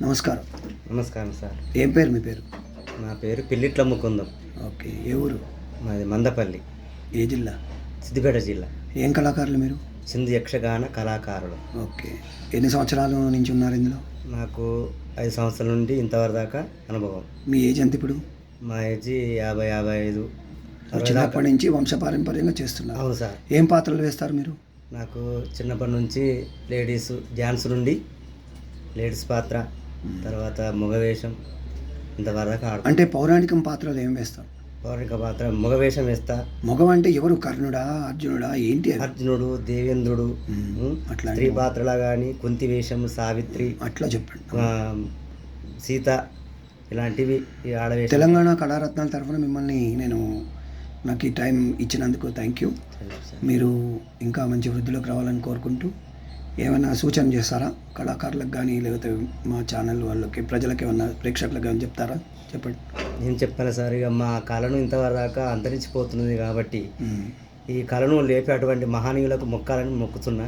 నమస్కారం. నమస్కారం సార్. ఏం పేరు మీ పేరు? నా పేరు పిల్లిట్ల ముకుందం. ఓకే. ఏ ఊరు? మాది మందపల్లి, ఏ జిల్లా? సిద్దిపేట జిల్లా. ఏం కళాకారులు మీరు? సింధు యక్షగాన కళాకారులు. ఓకే. ఎన్ని సంవత్సరాల నుంచి ఉన్నారు ఇందులో? నాకు 5 సంవత్సరాల నుండి ఇంతవరకు దాకా అనుభవం. మీ ఏజ్ ఎంత ఇప్పుడు? మా ఏజ్ 50, 55. చిన్నప్పటి నుంచి వంశపారంపర్యంగా చేస్తున్నారు. అవును సార్. ఏం పాత్రలు వేస్తారు మీరు? నాకు చిన్నప్పటి నుంచి లేడీస్ డ్యాన్స్ నుండి లేడీస్ పాత్ర, తర్వాత మగవేషం ఇంతవరకు దాకా అంటే పౌరాణికం పాత్రలు ఏం వేస్తారు? పౌరాణిక పాత్ర మగవేషం వేస్తా. మగం అంటే ఎవరు? కర్ణుడా, అర్జునుడా, ఏంటి అది? అర్జునుడు, దేవేంద్రుడు, అట్లా స్త్రీ పాత్రలా కానీ కుంతి వేషం, సావిత్రి, అట్లా చెప్పండి. సీత, ఇలాంటివి ఈ ఆడవేషం. తెలంగాణ కళారత్నాల తరఫున మిమ్మల్ని నాకు ఈ టైం ఇచ్చినందుకు థ్యాంక్ యూ. మీరు ఇంకా మంచి వృద్ధిలోకి రావాలని కోరుకుంటూ ఏమైనా సూచన చేస్తారా కళాకారులకు కానీ, లేకపోతే మా ఛానల్ వాళ్ళకి, ప్రజలకు ఏమన్నా ప్రేక్షకులకు కానీ చెప్తారా? చెప్పండి. నేను చెప్పాను సార్, ఇక మా కళను ఇంతవరకు దాకా అంతరించిపోతున్నది కాబట్టి ఈ కళను లేపే అటువంటి మహనీయులకు మొక్కాలని మొక్కుతున్నా.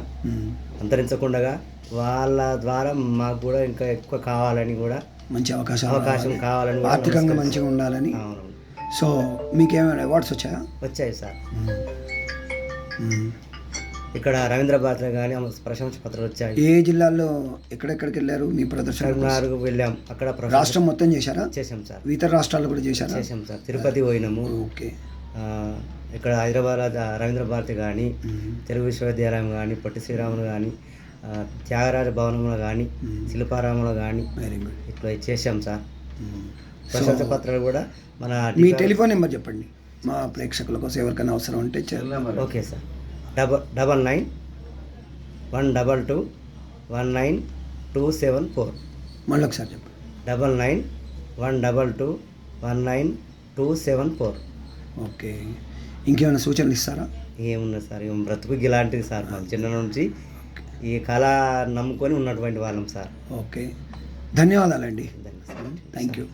అంతరించకుండా వాళ్ళ ద్వారా మాకు కూడా ఇంకా ఎక్కువ కావాలని, కూడా మంచి అవకాశం కావాలని, ఆర్థికంగా మంచిగా ఉండాలని. సో మీకేమైనా అవార్డ్స్ వచ్చాయా? వచ్చాయి సార్. ఇక్కడ రవీంద్ర భారతిలో కానీ ప్రశంస పత్రాలు వచ్చాయి. ఏ జిల్లాల్లో ఎక్కడెక్కడికి వెళ్ళారు మీ ప్రదర్శన? కరీంనగర్కు వెళ్ళాం. అక్కడ రాష్ట్రం మొత్తం చేశారా? చేసాం సార్. ఇతర రాష్ట్రాల్లో కూడా చేశారా? చేసాం సార్. తిరుపతి పోయినాము. ఓకే. ఇక్కడ హైదరాబాద్ రవీంద్ర భారతి కానీ, తెలుగు విశ్వవిద్యాలయం కానీ, పొట్టి శ్రీరాములు కానీ, త్యాగరాజ భవనంలో కానీ, శిల్పారామంలో కానీ ఇట్లా చేసాం సార్. ప్రశంస పత్రాలు కూడా మన. మీ టెలిఫోన్ నెంబర్ చెప్పండి మా ప్రేక్షకుల కోసం, ఎవరికైనా అవసరం ఉంటే. Okay sir. 9912219274. మళ్ళీ ఒకసారి చెప్పండి. 9912219274. ఓకే. ఇంకేమైనా సూచనలు ఇస్తారా? ఏమున్నది సార్, బ్రతుకు ఇలాంటిది సార్. మా చిన్న నుంచి ఈ కళ నమ్ముకొని ఉన్నటువంటి వాళ్ళం సార్. ఓకే. ధన్యవాదాలండి. Thank you.